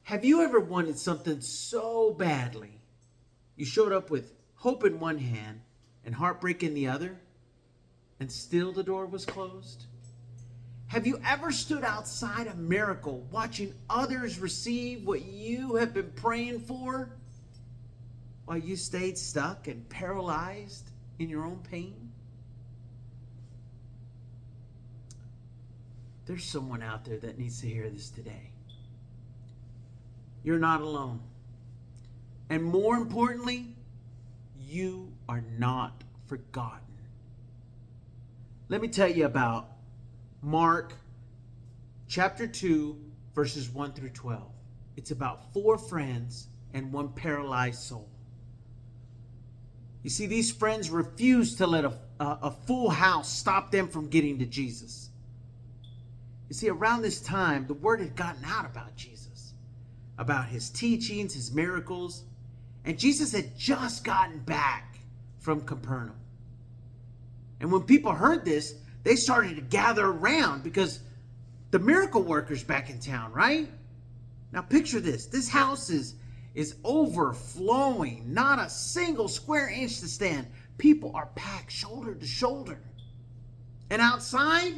Have you ever wanted something so badly, you showed up with hope in one hand and heartbreak in the other, and still the door was closed? Have you ever stood outside a miracle watching others receive what you have been praying for while you stayed stuck and paralyzed in your own pain? There's someone out there that needs to hear this today. You're not alone. And more importantly, you are not forgotten. Let me tell you about Mark chapter 2, verses 1 through 12. It's about 4 friends and 1 paralyzed soul. You see, these friends refused to let a full house stop them from getting to Jesus. You see, around this time, the word had gotten out about Jesus, about his teachings, his miracles, and Jesus had just gotten back from Capernaum. And when people heard this, they started to gather around because the miracle workers back in town, right? Now picture this. This house is overflowing, not a single square inch to stand. People are packed shoulder to shoulder. And outside,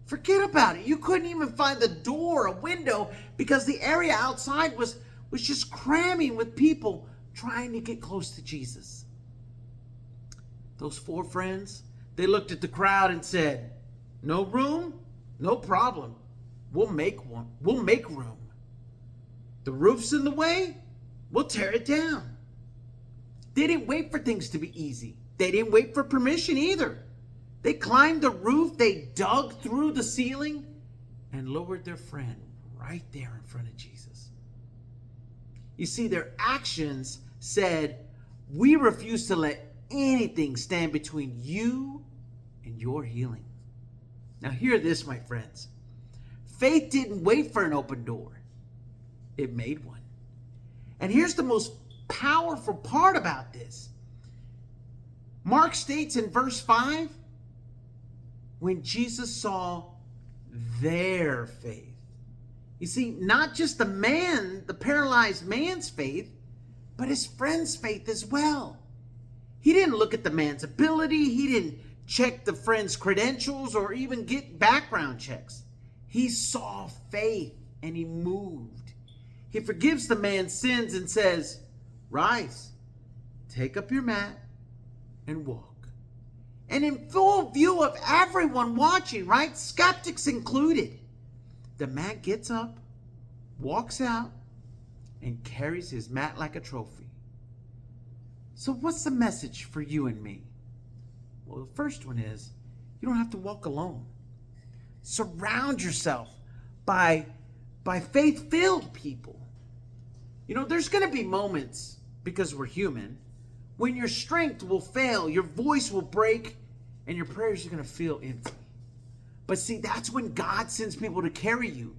forget about it. You couldn't even find the door, a window, because the area outside was just cramming with people trying to get close to Jesus. Those 4 friends, they looked at the crowd and said, "No room? No problem. We'll make one. We'll make room. The roof's in the way? We'll tear it down." They didn't wait for things to be easy. They didn't wait for permission either. They climbed the roof, they dug through the ceiling, and lowered their friend right there in front of Jesus. You see, their actions said, "We refuse to let anything stand between you and your healing." Now hear this, my friends. Faith didn't wait for an open door. It made one. And here's the most powerful part about this. Mark states in verse 5, when Jesus saw their faith. You see, not just the paralyzed man's faith, but his friend's faith as well. He didn't look at the man's ability. He didn't check the friend's credentials or even get background checks. He saw faith and he moved. He forgives the man's sins and says, "Rise, take up your mat and walk." And in full view of everyone watching, right? Skeptics included, the man gets up, walks out, and carries his mat like a trophy. So what's the message for you and me? Well, the first one is, you don't have to walk alone. Surround yourself by faith-filled people. You know, there's going to be moments, because we're human, when your strength will fail, your voice will break, and your prayers are going to feel empty. But see, that's when God sends people to carry you.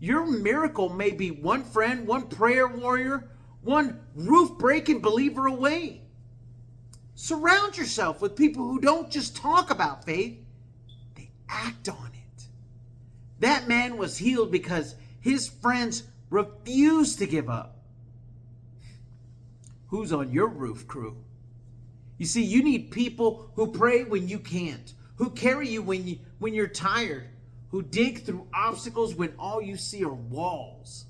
Your miracle may be one friend, one prayer warrior, one roof-breaking believer away. Surround yourself with people who don't just talk about faith, they act on it. That man was healed because his friends refused to give up. Who's on your roof crew? You see, you need people who pray when you can't, who carry you when you're tired, who dig through obstacles when all you see are walls.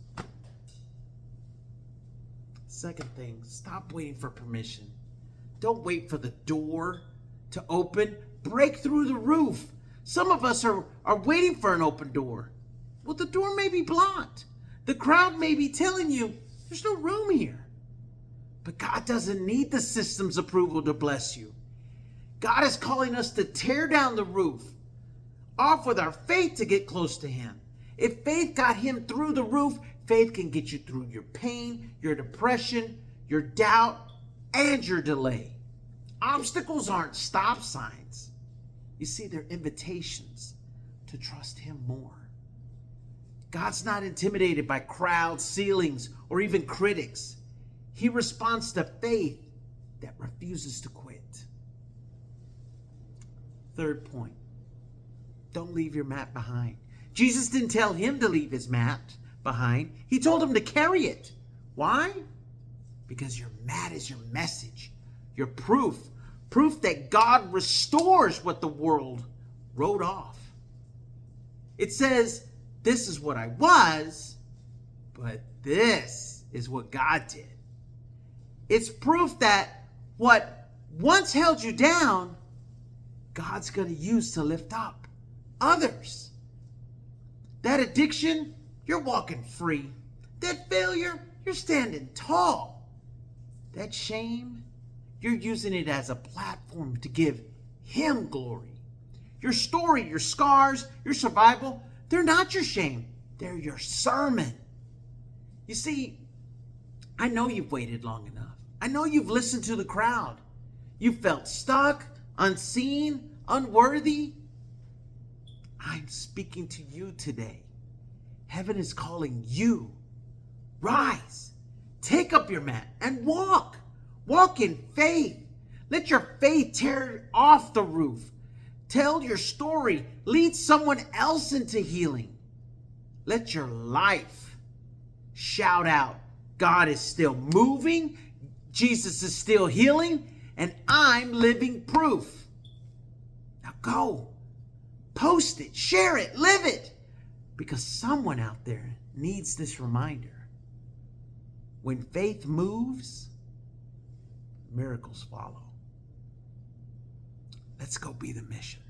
Second thing, stop waiting for permission. Don't wait for the door to open. Break through the roof. Some of us are waiting for an open door. Well, the door may be blocked. The crowd may be telling you, there's no room here. But God doesn't need the system's approval to bless you. God is calling us to tear down the roof, off with our faith to get close to him. If faith got him through the roof, faith can get you through your pain, your depression, your doubt, and your delay. Obstacles aren't stop signs. You see, they're invitations to trust him more. God's not intimidated by crowds, ceilings, or even critics. He responds to faith that refuses to quit. Third point, don't leave your mat behind. Jesus didn't tell him to leave his mat, behind. He told him to carry it. Why? Because your mat is your message, your proof that God restores what the world wrote off. It says, this is what I was, but this is what God did. It's proof that what once held you down, God's going to use to lift up others. That addiction, you're walking free. That failure, you're standing tall. That shame, you're using it as a platform to give Him glory. Your story, your scars, your survival, they're not your shame. They're your sermon. You see, I know you've waited long enough. I know you've listened to the crowd. You felt stuck, unseen, unworthy. I'm speaking to you today. Heaven is calling you. Rise, take up your mat and walk. Walk in faith. Let your faith tear off the roof. Tell your story. Lead someone else into healing. Let your life shout out, God is still moving, Jesus is still healing, and I'm living proof. Now go, post it, share it, live it, because someone out there needs this reminder. When faith moves, miracles follow. Let's go be the mission.